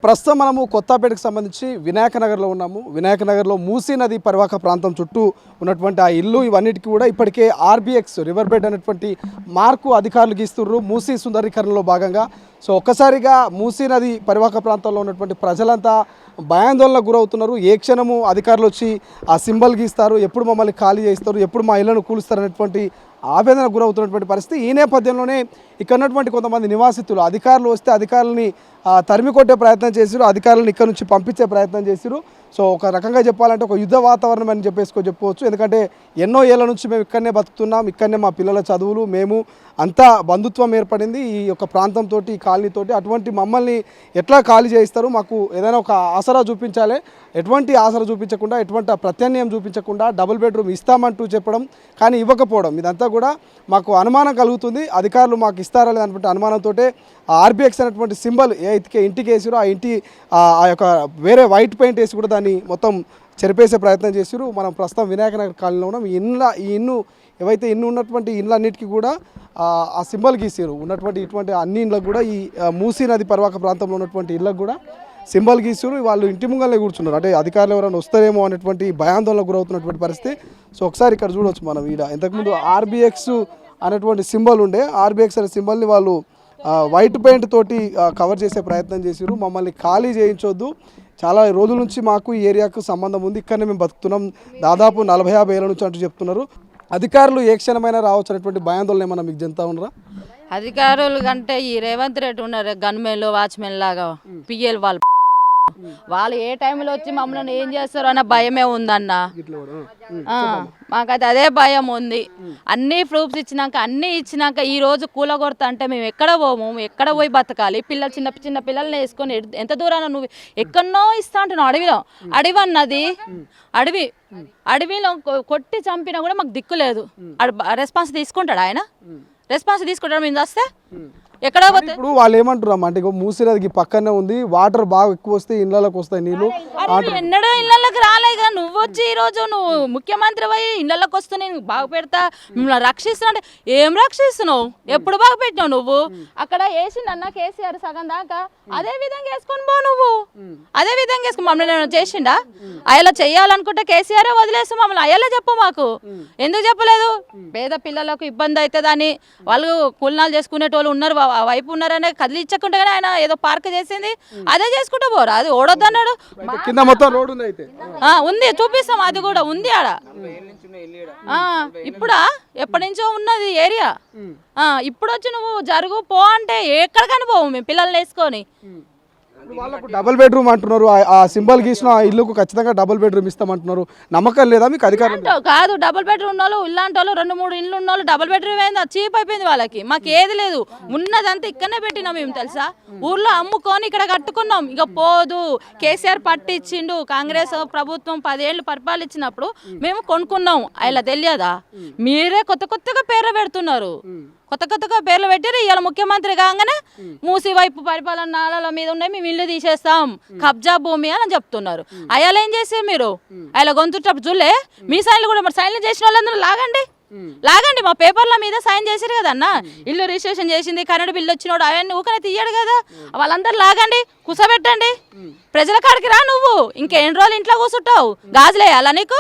ప్రస్తుతం మనము కొత్తపేటకు సంబంధించి వినాయక నగర్లో ఉన్నాము. వినాయక నగర్లో మూసీ నది పరివాహక ప్రాంతం చుట్టూ ఉన్నటువంటి ఆ ఇల్లు ఇవన్నిటికీ కూడా ఇప్పటికే ఆర్బీఎక్స్ రివర్ బెడ్ అనేటువంటి మార్కు అధికారులు గీస్తున్నారు మూసీ సుందరీకరణలో భాగంగా. సో ఒక్కసారిగా మూసీ నది పరివాహక ప్రాంతంలో ఉన్నటువంటి ప్రజలంతా భయాందోళనకు గురవుతున్నారు. ఏ క్షణము అధికారులు వచ్చి ఆ సింబల్ గీస్తారు, ఎప్పుడు మమ్మల్ని ఖాళీ చేస్తారు, ఎప్పుడు మా ఇళ్లను కూలుస్తారు అనేటువంటి ఆవేదనకు గురవుతున్నటువంటి పరిస్థితి. ఈ నేపథ్యంలోనే ఇక్కడ ఉన్నటువంటి కొంతమంది నివాసితులు అధికారులు వస్తే అధికారులని తరిమి కొట్టే ప్రయత్నం చేశారు, అధికారులను ఇక్కడ నుంచి పంపించే ప్రయత్నం చేశారు. సో ఒక రకంగా చెప్పాలంటే ఒక యుద్ధ వాతావరణం అని చెప్పుకోవచ్చు. ఎందుకంటే ఎన్నో ఏళ్ళ నుంచి మేము ఇక్కడనే బతుకుతున్నాం, ఇక్కడనే మా పిల్లల చదువులు, మేము అంతా బంధుత్వం ఏర్పడింది ఈ యొక్క ప్రాంతంతో, ఈ కాలనీతోటి. అటువంటి మమ్మల్ని ఎట్లా ఖాళీ చేయిస్తారు, మాకు ఏదైనా ఒక ఆసరా చూపించాలి, ఎటువంటి ఆసరా చూపించకుండా, ఎటువంటి ప్రత్యామ్నాయం చూపించకుండా డబుల్ బెడ్రూమ్ ఇస్తామంటూ చెప్పడం కానీ ఇవ్వకపోవడం, ఇదంతా కూడా మాకు అనుమానం కలుగుతుంది. అధికారులు మాకు ఇస్తారా లేదన్నటువంటి అనుమానంతో ఆర్బీఎక్స్ అనేటువంటి సింబల్ ఏ ఇంటికి వేసారో ఆ ఇంటి ఆ యొక్క వేరే వైట్ పెయింట్ వేసి కూడా దాన్ని మొత్తం చెరిపేసే ప్రయత్నం చేశారు. మనం ప్రస్తుతం వినాయక నగర్ కాలనీలో ఉన్నాం. ఈ ఇల్లు ఏవైతే ఉన్నటువంటి ఇళ్ళన్నిటికీ కూడా ఆ సింబల్ గీసారు. ఉన్నటువంటి ఇటువంటి అన్ని ఇళ్ళకు కూడా ఈ మూసీ నది పరివాహక ప్రాంతంలో ఉన్నటువంటి ఇళ్ళకు కూడా సింబల్ గీసారు. వాళ్ళు ఇంటి ముంగలే కూర్చున్నారు. అంటే అధికారులు ఎవరైనా వస్తారేమో అనేటువంటి భయాందోళనకు గురవుతున్నటువంటి పరిస్థితి. సో ఒకసారి ఇక్కడ చూడవచ్చు మనం. ఇంతకుముందు ఆర్బీఎక్స్ అనేటువంటి సింబల్ ఉండే, ఆర్బీఎక్స్ అనే సింబల్ని వాళ్ళు వైట్ పెయింట్ తోటి కవర్ చేసే ప్రయత్నం చేశారు. మమ్మల్ని ఖాళీ చేయించొద్దు, చాలా రోజుల నుంచి మాకు ఈ ఏరియాకు సంబంధం ఉంది, ఇక్కడనే మేము బతుకుతున్నాం దాదాపు 40-50 ఏళ్ళ నుంచి అంటూ చెప్తున్నారు. అధికారులు ఏ క్షణమైనా రావచ్చు అనేటువంటి భయాందోళన ఏమన్నా మీకు జంతా ఉన్నారా? అధికారులు కంటే ఈ రేవంత్ రెడ్డి ఉన్నారు గన్మెన్ వాచ్మెన్ లాగా పిఎల్ వాళ్ళు ఏ టైంలో వచ్చి మమ్మల్ని ఏం చేస్తారో అన్న భయమే ఉందన్న. మాకైతే అదే భయం ఉంది. అన్ని ప్రూఫ్స్ ఇచ్చినాక ఈ రోజు కూలగొడతా అంటే మేము ఎక్కడ పోము, ఎక్కడ పోయి బతకాలి? చిన్న చిన్న పిల్లల్ని వేసుకొని ఎంత దూరాన నువ్వు ఎక్కడనో ఇస్తా అంటున్నావు. అడవి అన్నది అడవిలో కొట్టి చంపినా కూడా మాకు దిక్కు లేదు. రెస్పాన్స్ తీసుకుంటాడు ఆయన? రెస్పాన్స్ తీసుకుంటాడు మేము వస్తే ఎక్కడ? ఇప్పుడు వాళ్ళు ఏమంటారు అంటే మూసీ నదికి పక్కనే ఉంది, వాటర్ బాగా ఎక్కువ వస్తే ఇళ్ళకి వస్తాయి నీళ్ళు. ఎన్నడూ ఇళ్ళకి రాలేగా, నువ్వు వచ్చి ఈ రోజు నువ్వు ముఖ్యమంత్రి పోయి ఇళ్ళకి వస్తూ నేను బాగు పెడతా మిమ్మల్ని రక్షిస్తున్నా అంటే ఏం రక్షిస్తున్నావు? ఎప్పుడు బాగు పెట్టినావు నువ్వు? అక్కడ వేసిండన్న కేసీఆర్ సగం దాకా అదే విధంగా వేసుకొని పో, నువ్వు అదే విధంగా వేసుకుని మమ్మల్ని చేసిండా? అయ్యలా చెయ్యాలనుకుంటే కేసీఆర్ వదిలేసి మమ్మల్ని అయ్యేలా చెప్పు, మాకు ఎందుకు చెప్పలేదు? పేద పిల్లలకు ఇబ్బంది అవుతుందని వాళ్ళు కూలినాలు చేసుకునేటోళ్ళు ఉన్నారు, వైపు ఉన్నారనే కదిలించకుండానే ఆయన ఏదో పార్క్ చేసింది అదే చేసుకుంటా పోరా. అది ఓడొద్దన్నాడు. ఉంది చూపిస్తాం, అది కూడా ఉంది ఆడ. ఇప్పుడా ఎప్పటి నుంచో ఉన్నది ఏరియా. ఇప్పుడు వచ్చి నువ్వు జరుగు పో అంటే ఎక్కడికని పోవు మేము పిల్లల్ని వేసుకొని. వాళ్ళకు డబుల్ బెడ్రూమ్ అంటున్నారు, ఆ సింబల్ గీసిన ఆ ఇల్లుకు ఖచ్చితంగా డబుల్ బెడ్రూమ్ ఇస్తామంటున్నారు. నమ్మకం లేదా మీకు? అధికారం కాదు, డబుల్ బెడ్రూమ్ ఉన్న వాళ్ళు ఇలాంటి వాళ్ళు 2-3 ఇండ్లు ఉన్న వాళ్ళు డబుల్ బెడ్రూమ్ అయింది, చీప్ అయిపోయింది వాళ్ళకి. మాకు ఏది లేదు, ఉన్నదంతా ఇక్కడనే పెట్టినాం మేము తెలుసా. ఊర్లో అమ్ముకొని ఇక్కడ కట్టుకున్నాం. ఇక పోదు, కేసీఆర్ పట్టించిండు. కాంగ్రెస్ ప్రభుత్వం 10 ఏళ్ళు పరిపాలించినప్పుడు మేము కొనుక్కున్నాం. అలా తెలియదా? మీరే కొత్తగా పేర్లు పెడుతున్నారు, కొత్తగా పేర్లు పెట్టారు. ఇవాళ ముఖ్యమంత్రి కాగానే మూసీ వైపు పరిపాలన నాళాల మీద ఉన్నాయి, మేము ఇల్లు తీసేస్తాం, కబ్జా భూమి అని చెప్తున్నారు. అయ్యాల ఏం చేసారు మీరు? అలా గొంతుటప్పుడు చూలే మీ సైన్లు కూడా మరి సైన్లు చేసిన వాళ్ళందరూ లాగండి మా పేపర్ల మీద సైన్ చేశారు కదన్న. ఇల్లు రిజిస్ట్రేషన్ చేసింది, కరెంటు బిల్లు వచ్చినోడు అవన్నీ ఊకనే తీయడు కదా. వాళ్ళందరూ లాగండి, కూసబెట్టండి. ప్రజల కాడికి రా. నువ్వు ఇంకెన్ని రోజులు ఇంట్లో కూర్చుంటావు? గాజులేయాలా నీకు?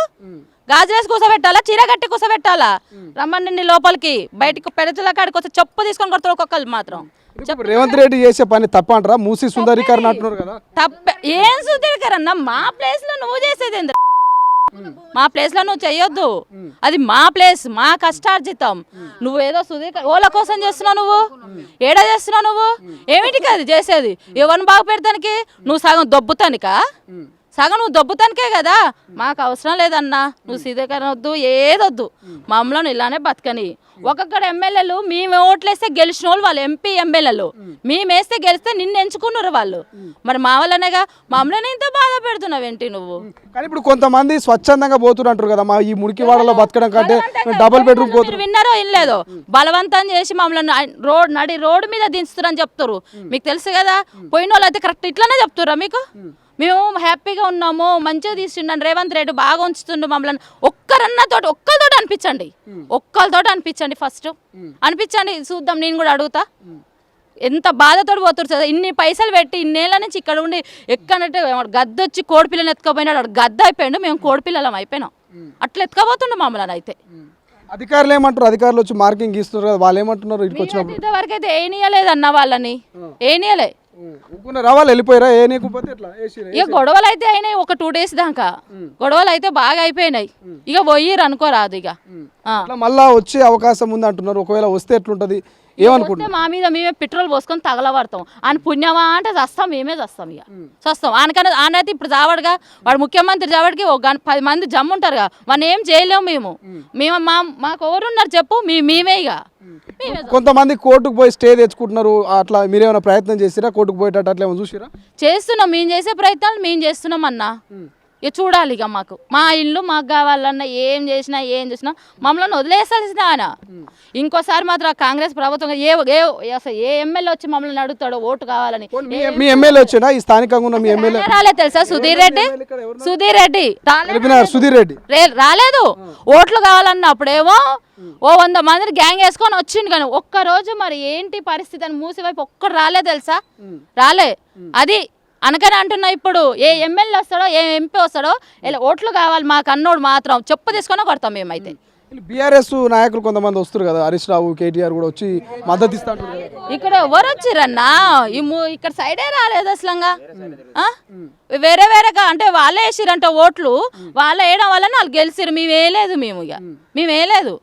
గాజులేసి కూసబెట్టాలా, చీర కట్టి కూసబెట్టాలా? రమ్మండి లోపలికి. బయటకు పెడతల కాడికి వస్తే చెప్పు తీసుకొని కొడతారు ఒక్కొక్కరు మాత్రం. రేవంత్ రెడ్డి చేసే పని తప్ప అంటారా? మూసీ సుందరీకరణ అంటున్నారు కదా. తప్ప ఏం సుందరీకరణ? మా ప్లేస్ లో నువ్వు చేసేది ఏంది? మా ప్లేస్ లో నువ్వు చెయ్యొద్దు. అది మా ప్లేస్, మా కష్టార్జితం. నువ్వేదో ఓల కోసం చేస్తున్నావు, నువ్వు ఏడా చేస్తున్నావు? నువ్వు ఏమిటికి అది చేసేది? ఎవరిని బాగు పెడతానికి? నువ్వు సగం దొబ్బుతానికా? సగం నువ్వు దొబ్బుతానికే కదా. మాకు అవసరం లేదన్నా, నువ్వు సీదకరణ వద్దు, ఏదొద్దు. మమ్మల్ని ఇలానే బతకని. ఒక్కొక్కడ ఎమ్మెల్యేలు మేము ఓట్లేస్తే గెలిచిన వాళ్ళు, వాళ్ళు ఎంపీ ఎమ్మెల్యేలు మేమేస్తే గెలిస్తే నిన్ను ఎంచుకున్నారు వాళ్ళు. మరి మా వల్లనేగా మమ్మల్ని ఇంత బాధ పెడుతున్నావేంటి నువ్వు? కానీ ఇప్పుడు కొంతమంది స్వచ్ఛందంగా పోతుంటారు కదా, మా ఈ మురికివాడలో బతకడం కంటే డబుల్ బెడ్రూమ్ పోతున్నారు. విన్నారో ఏం లేదో, బలవంతం చేసి మమ్మల్ని రోడ్డు మీద దించుతారని చెప్తారు. మీకు తెలుసు కదా, పోయిన వాళ్ళు అయితే కరెక్ట్ ఇట్లానే చెప్తారా మీకు? మేము హ్యాపీగా ఉన్నాము, మంచిగా తీసిండు రేవంత్ రెడ్డి, బాగా ఉంచుతుండు మమ్మల్ని. ఒక్కరితో అనిపించండి, ఫస్ట్ అనిపించండి, చూద్దాం. నేను కూడా అడుగుతా, ఎంత బాధతోటి పోతారు సార్. ఇన్ని పైసలు పెట్టి ఇన్నేళ్ళ నుంచి ఇక్కడ ఉండి ఎక్కడంటే గద్ద వచ్చి కోడిపిల్లని ఎత్తుకపోయినాడు, గద్ద అయిపోయాడు, మేము కోడిపిల్లలం అయిపోయినాం. అట్లా ఎత్తుకపోతుండే మమ్మల్ని అయితే. అధికారులు ఏమంటారు? అధికారులు వచ్చి మార్కింగ్ ఇస్తున్నారు కదా, వాళ్ళు ఏమంటున్నారు? ఇక్కడికి వచ్చినప్పుడు ఇంతవరకు అయితే ఏనియలేదు అన్న వాళ్ళని, ఏనియలే. రావాలి వెళ్ళిపోయారా? ఏ నీకపోతే ఎట్లా? ఇక గొడవలు అయితే అయినాయి ఒక 2 days దాకా, గొడవలు అయితే బాగా అయిపోయినాయి. ఇక పోయిర్రు అనుకోరాదు. ఇక మళ్ళా వచ్చే అవకాశం ఉంది అంటున్నారు. ఒకవేళ వస్తే ఎట్లుంటది ఏమనుకుంటున్నారు? మా మీద మేమే పెట్రోల్ పోసుకొని తగలబడతాం. ఆయన పుణ్యమా అంటే చస్తాం, మేమే చస్తాం. ఇక చస్తాం. ఆయనకన్నా ఆయనైతే ఇప్పుడు చావడుగా, వాడు ముఖ్యమంత్రి చావడికి ఒక 10 మంది జమ్ము ఉంటారుగా, మనం ఏం చేయలేము. మేము మాకు ఎవరున్నారు చెప్పు, మేమే. ఇక కొంతమంది కోర్టుకు పోయి స్టే తెచ్చుకుంటున్నారు. అట్లా మీరేమైనా ప్రయత్నం చేసిరా? కోర్టుకు పోయేటట్టు అట్లా ఏమైనా చూసిరా? చేస్తున్నాం. మేము చేసే ప్రయత్నాలు మేము చేస్తున్నాం అన్న. ఇక చూడాలి. ఇక మాకు మా ఇల్లు మాకు కావాలన్నా ఏం చేసినా మమ్మల్ని వదిలేసాల్సిన ఆయన. ఇంకోసారి మాత్రం కాంగ్రెస్ ప్రభుత్వం అసలు ఏ ఎమ్మెల్యే వచ్చి మమ్మల్ని అడుగుతాడో ఓటు కావాలని. మీ ఎమ్మెల్యే వచ్చినా ఈ స్థానికంగా ఉన్న మీ ఎమ్మెల్యే రాలేదు తెలుసా? సుధీర్ రెడ్డి రాలేదు. ఓట్లు కావాలన్నప్పుడేమో ఓ 100 మందిని గ్యాంగ్ వేసుకొని వచ్చిండు, కానీ ఒక్కరోజు మరి ఏంటి పరిస్థితి అని మూసి వైపు ఒక్కడు రాలే తెలుసా? రాలే. అది అనకనే అంటున్నా. ఇప్పుడు ఏ ఎమ్మెల్యే వస్తాడో ఏ ఎంపీ వస్తాడో ఓట్లు కావాలి మాకు అన్నోడు మాత్రం చెప్పు తీసుకొని కొడతాం మేమైతే. బీఆర్ఎస్ నాయకులు కొంతమంది వస్తారు కదా, హరీష్ రావు, కేటీఆర్ కూడా వచ్చి మద్దతు ఇస్తాడు. ఇక్కడ ఎవరు వచ్చిరన్నా? ఇక్కడ సైడే రాలేదు అసలు. వేరే వేరేగా అంటే వాళ్ళే వేసిరంట ఓట్లు, వాళ్ళే వేయడం వల్ల వాళ్ళు గెలిచిరు. మేము వేయలేదు. మేము వేయలేదు.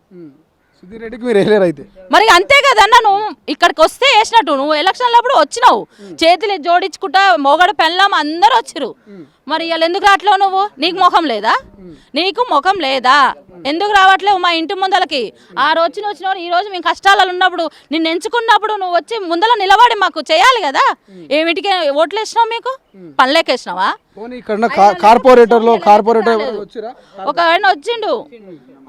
సుధీర్ రెడ్డికి మీరు వేయలేరు అయితే? మరి అంతే కదన్నా. నువ్వు ఇక్కడికి వస్తే వేసినట్టు, నువ్వు ఎలక్షన్లప్పుడు వచ్చినావు, చేతులు జోడించుకుంటా మొగడు పెళ్ళాం అందరూ వచ్చిరు. మరి ఇవాళ ఎందుకు రావట్లేవు నువ్వు? నీకు ముఖం లేదా? నీకు ముఖం లేదా? ఎందుకు రావట్లేవు మా ఇంటి ముందలకి? ఆ రోజు వచ్చినప్పుడు ఈ రోజు మేము కష్టాలలో ఉన్నప్పుడు నిన్ను ఎంచుకున్నప్పుడు నువ్వు వచ్చి ముందల నిలబడి మాకు చేయాలి కదా. ఏమిటికి ఓట్లు వేసినావు? మీకు పనులేక వేసినావా? ఒక ఆయన వచ్చిండు,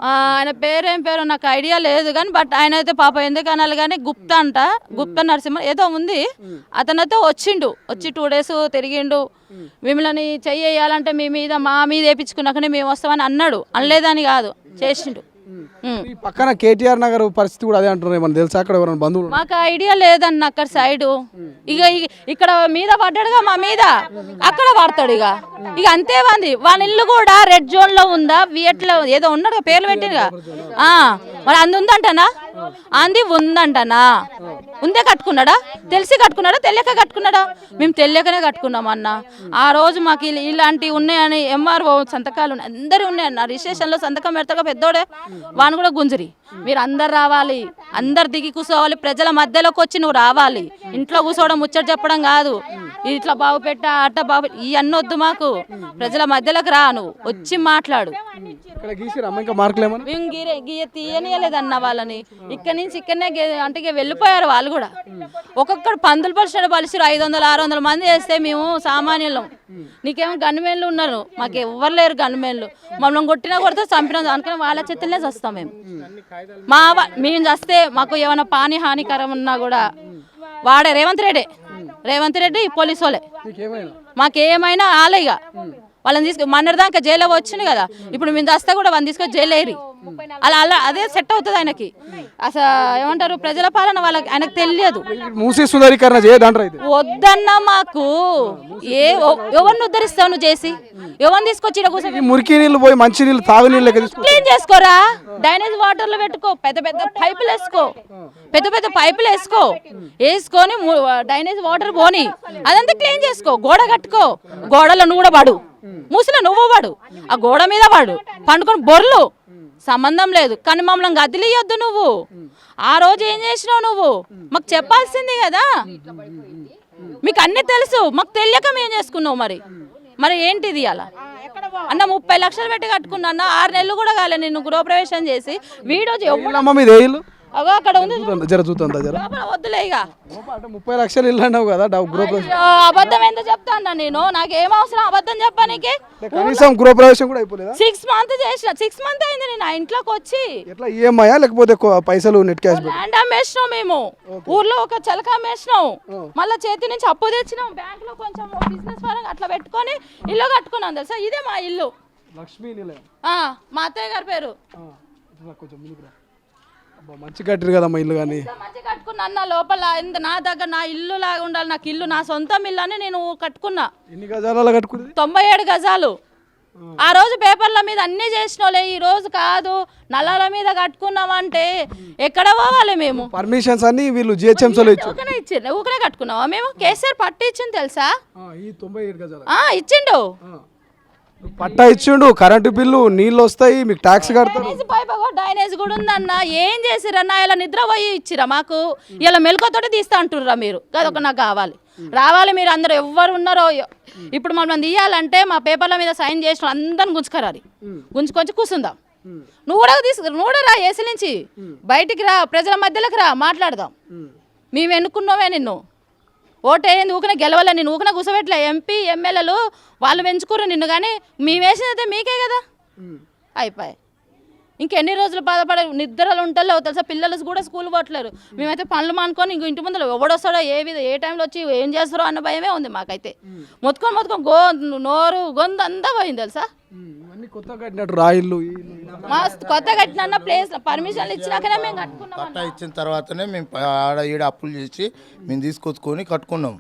ఆయన పేరేం పేరు నాకు ఐడియా లేదు కానీ, బట్ ఆయన అయితే పాప ఎందుకు అనాలి కానీ గుప్తా నరసింహ ఏదో ఉంది. అతనైతే వచ్చిండు, వచ్చి 2 days తిరిగిండు. మిమ్మల్ని చెయ్యాలంటే మా మీద వేయించుకున్నాకనే మేము వస్తామని అన్నాడు. అనలేదని కాదు, చేసిండు. పక్కన కేటీఆర్ నగర్ పరిస్థితి కూడా అదే అంటున్నారు. ఏమన్నా తెలుసా అక్కడ ఎవరైనా బంధువులు? మాకు ఐడియా లేదన్న అక్కడ సైడు. ఇక ఇక్కడ మీద పడ్డాడుగా మా మీద, అక్కడ పడతాడు. ఇక అంతే వంది. వాళ్ళ ఇల్లు కూడా రెడ్ జోన్ లో ఉందా, వియట్లో ఏదో ఉన్నాడు పేర్లు పెట్టినగా. మరి అంది ఉందంటనా? అంది ఉందంటనా? ఉందే కట్టుకున్నాడా? తెలిసి కట్టుకున్నాడా? తెలియక కట్టుకున్నాడా? మేము తెలియకనే కట్టుకున్నాం అన్న. ఆ రోజు మాకు ఇలాంటివి ఉన్నాయని ఎంఆర్ఓ సంతకాలు అందరూ ఉన్నాయన్న. రిజిస్ట్రేషన్ లో సంతకం పెడతాగా పెద్దోడే, వాను కూడా గుంజరి. మీరు అందరు రావాలి, అందరు దిగి కూర్చోవాలి, ప్రజల మధ్యలోకి వచ్చి నువ్వు రావాలి. ఇంట్లో కూర్చోవడం ముచ్చట చెప్పడం కాదు. ఇట్లా బాగు పెట్టా అట్ట బాగు ఇవన్నీ వద్దు మాకు. ప్రజల మధ్యలోకి రా, నువ్వు వచ్చి మాట్లాడు. మేము తీయనియలేదన్న వాళ్ళని. ఇక్కడి నుంచి ఇక్కడనే అంటే వెళ్ళిపోయారు వాళ్ళు కూడా. ఒక్కొక్కడు పందులు పరిచయం పలిసిరు. 500-600 మంది వేస్తే మేము సామాన్యులం. నీకేమో గన్మెన్లు ఉన్నారు, మాకు ఎవ్వరు లేరు గన్మెన్లు. మమ్మల్ని కొట్టినా కొడితే చంపినా అనుకుని వాళ్ళ చేతులనే చస్తాం మేము. మేము చస్తే మాకు ఏమైనా పాని హానికరం ఉన్నా కూడా వాడే రేవంత్ రెడ్డి పోలీసు వాళ్ళే. మాకేమైనా ఆలయ్యగా వాళ్ళని తీసుకు మొన్నటిదాకా జైల్లో వచ్చింది కదా. ఇప్పుడు మేము దస్తా కూడా వాళ్ళని తీసుకొని జైలు వేయరు. అలా అదే సెట్ అవుతుంది ఆయనకి. అసలు ఏమంటారు, ప్రజల పాలన వాళ్ళకి ఆయనకు తెలియదు. వద్దన్నా మాకు ఎవరిని ఉద్ధరిస్తావు నువ్వు చేసి? ఎవరిని తీసుకొచ్చి మురికి నీళ్ళు పోయి మంచి నీళ్ళు తాగునీళ్ళు క్లీన్ చేసుకోరా? డ్రైనేజ్ వాటర్లు పెట్టుకో, పెద్ద పైపులు వేసుకో, పెద్ద పైపులు వేసుకొని డ్రైనేజ్ వాటర్ పోని అదంతా క్లీన్ చేసుకో. గోడ కట్టుకో, గోడలో నువ్వు కూడా పడు, మూసిన నువ్వు వాడు, ఆ గోడ మీద వాడు పండుకొని బొర్లు సంబంధం లేదు. కానీ మమ్మల్ని గదిలియొద్దు నువ్వు. ఆ రోజు ఏం చేసినావు నువ్వు? మాకు చెప్పాల్సింది కదా. మీకు అన్ని తెలుసు, మాకు తెలియక మేము చేసుకున్నావు. మరి ఏంటిది అలా అన్న? 30 లక్షలు పెట్టి కట్టుకున్నా అన్న. 6 నెలలు కూడా కాలే నిన్ను గృహప్రవేశం చేసి. వీడియో అగో అక్కడ ఉంది, వద్దులే. ఇక 30 లక్షలు ఇల్లు అన్నావు కదా, అబద్ధం ఎంత చెప్తా అన్నా నేను? నాకేం అవసరం అబద్ధం చెప్పానికి? కనీసం గృహప్రవేశం కూడా అయిపోలేదా? 6 months చేసిన. 6 months అయింది నేను ఆ ఇంట్లోకి వచ్చి. ఎట్లా ఈఎంఐ లేకపోతే పైసలు నెట్ క్యాష్? ల్యాండ్ అమ్మేసినాం మేము, ఊర్లో ఒక చిలక అమ్మేసినాం, మళ్ళీ చేతి నుంచి అప్పు తెచ్చినాం, బ్యాంక్ లో కొంచెం బిజినెస్ పరంగా అట్లా పెట్టుకొని ఇల్లు కట్టుకున్నాం తెలుసా. ఇదే మా ఇల్లు, లక్ష్మీ. మా అత్తయ్య గారి పేరు. మంచి కట్టిరు కదమ్మా ఇల్లు కానీ. మంచిగా కట్టుకున్నా అన్న లోపల నా దగ్గర నా ఇల్లు లాగా ఉండాలి, నాకు ఇల్లు నా సొంతం ఇల్లు అని నేను కట్టుకున్నా. ఎన్ని గజాలలో కట్టుకుంది? 97 గజాలు. ఆ రోజు పేపర్ల మీద అన్నీ చేసిన వాళ్ళే, ఈ రోజు కాదు నల్లాల మీద కట్టుకున్నామంటే ఎక్కడ పోవాలి మేము? పర్మిషన్స్ అన్ని వీళ్ళు జిహెచ్ఎంసీలో ఇచ్చారు. ఊకనే కట్టుకున్నావా మేము? కేసీఆర్ పట్టు ఇచ్చింది తెలుసా? ఈ 97 గజాలు ఇచ్చిండు, పట్టా ఇచ్చిండు, కరెంటు బిల్లు, నీళ్ళు వస్తాయి, మీకు ట్యాక్స్ కడతారు. డ్రైనేజ్ కూడా ఉందన్న. ఏం చేసిరన్నా? ఇలా నిద్ర పోయి ఇచ్చిరా మాకు? ఇలా మెలకుతోటి తీస్తా అంటుర్రా మీరు? అదొక నాకు కావాలి, రావాలి. మీరు అందరూ ఎవరు ఉన్నారో ఇప్పుడు మనం తీయాలంటే మా పేపర్ల మీద సైన్ చేసిన అందరిని గుంజుకరాలి, గుంజుకొచ్చి కూర్చుందాం. నువ్వు కూడా రా, ఏసీ నుంచి బయటికి రా, ప్రజల మధ్యలోకి రా, మాట్లాడదాం. మేము ఎన్నుకున్నామే నిన్ను, ఓటేయంది ఊకనే గెలవాల, నేను ఊకనే కూర్చోబెట్టలే. ఎంపీ ఎమ్మెల్యేలు వాళ్ళు పెంచుకోరు నిన్ను, కానీ మేము వేసినైతే మీకే కదా. అయిపోయి ఇంకెన్ని రోజులు బాధపడే నిద్రలు ఉంటాలో తెలుసా? పిల్లలు కూడా స్కూల్ పోవట్లేరు. మేమైతే పనులు మానుకొని ఇంక ఇంటి ముందు ఎవడొస్తాడో ఏ టైంలో వచ్చి ఏం చేస్తారో అన్న భయమే ఉంది మాకైతే. మొత్తుకొని నోరు గొంతు అంతా పోయింది తెలుసా? కొత్త కట్టినట్టు రాయిల్లు మస్తు కొత్త కట్టిన ప్లేస్ పర్మిషన్లు ఇచ్చినాకనే మేము కట్టుకున్నాం. పట్టా ఇచ్చిన తర్వాతనే మేము ఆడ ఈడ అప్పులు చేసి మేము తీసుకొచ్చుకొని కట్టుకున్నాం.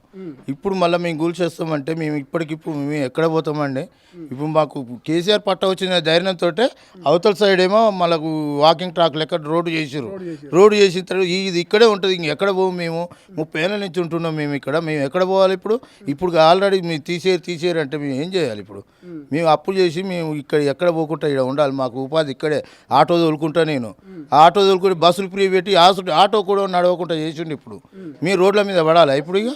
ఇప్పుడు మళ్ళీ మేము కూల్చేస్తామంటే మేము ఇప్పటికిప్పుడు మేము ఎక్కడ పోతామండి? ఇప్పుడు మాకు కేసీఆర్ పట్టా వచ్చిన ధైర్యంతో అవతల సైడ్ ఏమో మనకు వాకింగ్ ట్రాక్ లెక్క రోడ్డు చేసారు. రోడ్డు చేసిన తర్వాత ఇది ఇక్కడే ఉంటుంది, ఇంక ఎక్కడ పోము. మేము 30 ఏళ్ళ నుంచి ఉంటున్నాం మేము ఇక్కడ. మేము ఎక్కడ పోవాలి ఇప్పుడు ఆల్రెడీ మీరు తీసేరు అంటే మేము ఏం చేయాలి? ఇప్పుడు మేము అప్పులు చేసి మేము ఎక్కడ పోకుండా ఇక్కడ ఉండాలి. మాకు ఉపాధి ఇక్కడే. ఆటో తోలుకుంటా, నేను ఆటో తోలుకుంటే బస్సులు ఫ్రీ పెట్టి ఆటో కూడా నడవకుండా చేసిండు. ఇప్పుడు మీ రోడ్ల మీద పడాలా ఇప్పుడు? ఇక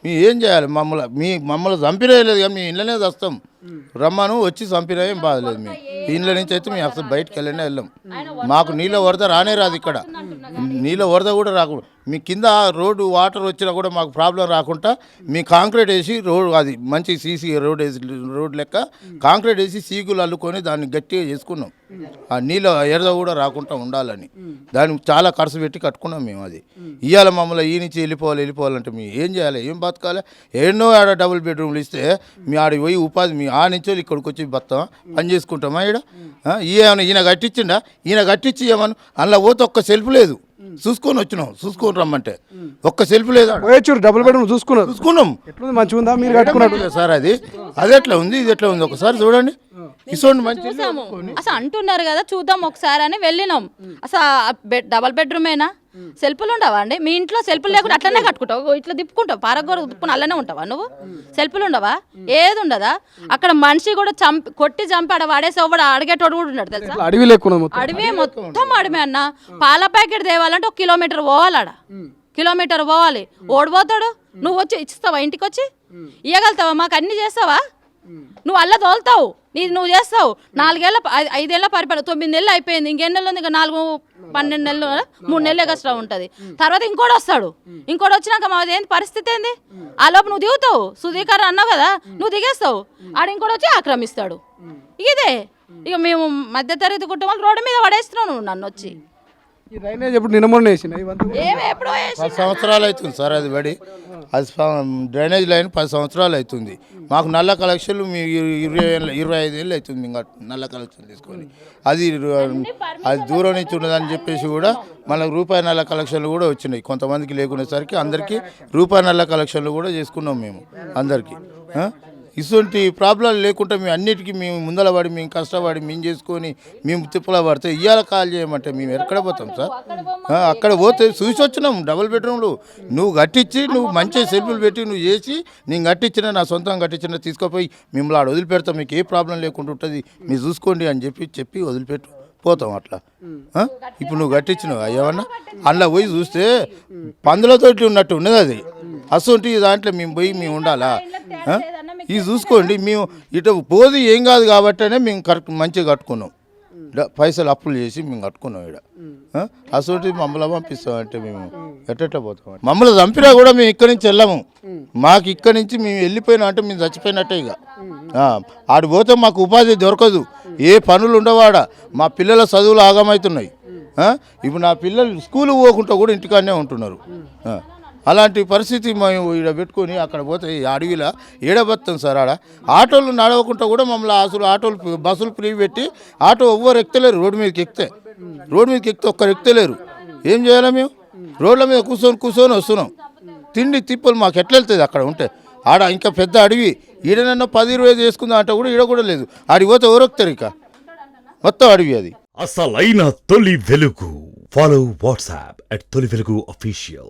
మీ ఏం చేయాలి? మమ్మల్ని చంపిరేయలేదు కానీ మీ ఇళ్ళనే వస్తాం. రమ్మను వచ్చి చంపినా ఏం బాధలేదు. మేము ఇంట్లో నుంచి అయితే మేము అసలు బయటకు వెళ్ళం. మాకు నీళ్ళ వరద రానే రాదు ఇక్కడ. నీళ్ళ వరద కూడా రాకూడదు. మీ కింద రోడ్డు వాటర్ వచ్చినా కూడా మాకు ప్రాబ్లం రాకుండా మీ కాంక్రీట్ వేసి రోడ్, అది మంచి సీసీ రోడ్ లెక్క కాంక్రీట్ వేసి సీకులు అల్లుకొని దాన్ని గట్టిగా చేసుకున్నాం. ఆ నీళ్ళ ఎరద కూడా రాకుండా ఉండాలని దానికి చాలా ఖర్చు పెట్టి కట్టుకున్నాం మేము. అది ఇవాళ మమ్మల్ని ఈ నుంచి వెళ్ళిపోవాలంటే మేము ఏం చేయాలి? ఏం బతకాలి? ఎన్నో ఆడ డబుల్ బెడ్రూమ్లు ఇస్తే మీ ఆడికి పోయి ఉపాధి మీ ఆ నుంచి ఇక్కడికి వచ్చి బతామా, పని చేసుకుంటామా? ఈడ ఈయన కట్టించిండా? ఈయన కట్టించి ఏమన్నా అందులో పోతే ఒక్క సెల్ఫ్ లేదు. చూసుకొని రమ్మంటే ఒక్క సెల్ఫ్ లేదా? డబుల్ బెడ్రూమ్ చూసుకున్నాం. మంచిగా ఉందా? మీరు కట్టుకున్నట్టు సార్ అది ఎట్లా ఉంది, ఇది ఎట్లా ఉంది? ఒకసారి చూడండి. చూసాము అసలు అంటున్నారు కదా, చూద్దాం ఒకసారి అని వెళ్ళినాం. అసలు డబల్ బెడ్రూమేనా? సెల్ఫ్లు ఉండవా అండి? మీ ఇంట్లో సెల్ఫ్లు లేకుండా అట్లనే కట్టుకుంటావు, ఇట్లా తిప్పుకుంటావు, పారగోర తిప్పుకుని అల్లనే ఉంటావా నువ్వు? సెల్ఫ్లు ఉండవా? ఏది ఉండదా? అక్కడ మనిషి కూడా కొట్టి చంపి ఆడ వాడేసేవాడు, అడిగేటోడు కూడా ఉన్నాడు తెలుసా? అడవి అడవి మొత్తం అడవి అన్న. పాల ప్యాకెట్ తేవాలంటే 1 కిలోమీటర్ పోవాలి, ఆడ కిలోమీటర్ పోవాలి. ఓడిపోతాడు. నువ్వు వచ్చి ఇస్తావా? ఇంటికి వచ్చి ఇవ్వగలుగుతావా? మాకు అన్ని చేస్తావా? నువ్వు అల్ల తోలుతావు, నువ్వు చేస్తావు. 5 ఏళ్ళ పరిపాలన, 9 నెలలు అయిపోయింది. ఇంకెన్ని నెలలు ఉంది? ఇంకా 12 నెలలు, 3 నెలలే కష్టం ఉంటుంది. తర్వాత ఇంకోటి వస్తాడు. ఇంకోటి వచ్చినాక మాది ఏంది పరిస్థితి ఏంది? ఆ లోపు నువ్వు దిగుతావు, సుధీకర్ అన్నావు కదా, నువ్వు దిగేస్తావు. ఆడ ఇంకోటి వచ్చి ఆక్రమిస్తాడు. ఇదే ఇక మేము మధ్యతరగతి కుటుంబాలు రోడ్డు మీద పడేస్తున్నావు నువ్వు నన్ను వచ్చి. ఎప్పుడో 10 సంవత్సరాలు అవుతుంది సార్ అది పడి. అది డ్రైనేజ్ లైన్ 10 సంవత్సరాలు అవుతుంది. మాకు నల్ల కలెక్షన్లు 25 ఏళ్ళు అవుతుంది ఇంకా నల్ల కలెక్షన్ తీసుకొని. అది దూరం నుంచి ఉన్నదని చెప్పేసి కూడా మనకు రూపాయి నల్ల కలెక్షన్లు కూడా వచ్చినాయి. కొంతమందికి లేకునేసరికి అందరికీ రూపాయి నల్ల కలెక్షన్లు కూడా చేసుకున్నాం మేము అందరికీ. ఇటువంటి ప్రాబ్లం లేకుండా మేము అన్నిటికీ మేము ముందల పడి మేము కష్టపడి మేము చేసుకొని మేము తిప్పలా పడితే ఇవాళ కాల్ చేయమంటే మేము ఎక్కడ పోతాం సార్? అక్కడ పోతే చూసి వచ్చినాం డబుల్ బెడ్రూమ్లు. నువ్వు కట్టించి నువ్వు మంచి సెల్ఫ్లు పెట్టి నువ్వు చేసి నేను కట్టించిన నా సొంతంగా కట్టించిన తీసుకుపోయి మిమ్మల్ని ఆడ వదిలిపెడతాం, మీకు ఏ ప్రాబ్లం లేకుండా ఉంటుంది, మీరు చూసుకోండి అని చెప్పి వదిలిపెట్టు పోతాం అట్లా. ఇప్పుడు నువ్వు కట్టించినావు ఏమన్నా అందులో పోయి చూస్తే పందులతోటి ఉన్నట్టు ఉన్నది అది. అసలు దాంట్లో మేము పోయి మేము ఉండాలా? ఇది చూసుకోండి, మేము ఇటు పోది ఏం కాదు కాబట్టినే మేము మంచిగా కట్టుకున్నాం. పైసలు అప్పులు చేసి మేము కట్టుకున్నాం ఇక్కడ. అసలు మమ్మల్ని పంపిస్తామంటే మేము ఎట్లా పోతాం? మమ్మల్ని చంపినా కూడా మేము ఇక్కడి నుంచి వెళ్ళము. మాకు ఇక్కడి నుంచి మేము వెళ్ళిపోయినా అంటే మేము చచ్చిపోయినట్టే. ఇక ఆడు పోతే మాకు ఉపాధి దొరకదు, ఏ పనులు ఉండవాడ. మా పిల్లల చదువులు ఆగమవుతున్నాయి. ఇప్పుడు నా పిల్లలు స్కూల్ పోకుండా కూడా ఇంటికాడనే ఉంటున్నారు. అలాంటి పరిస్థితి మేము ఇక్కడ పెట్టుకొని అక్కడ పోతే అడవిలో ఏడబత్తాం సార్. ఆడ ఆటోలు నడవకుండా కూడా మమ్మల్ని అసలు ఆటోలు బస్సులు ఫ్రీ పెట్టి ఆటో ఎవ్వరు ఎక్కలేరు రోడ్డు మీదకి ఎక్కితే. రోడ్డు మీదకి ఎక్కితే ఒక్కరు ఎక్కలేరు. ఏం చేయాలి మేము? రోడ్ల మీద కూర్చొని వస్తున్నాం. తిండి తిప్పలు మాకు ఎట్లా వెళ్తుంది అక్కడ ఉంటే? ఆడ ఇంకా పెద్ద అడవి, ఈడనన్నా 10-20 చేసుకుందాం అంటే కూడా ఈడ కూడా లేదు. ఆడికి పోతే ఎవరొక్తారు? ఇక మొత్తం అడవి అది. అసలైన తొలి వెలుగు. ఫాలో వాట్సాప్ @తొలి వెలుగు official.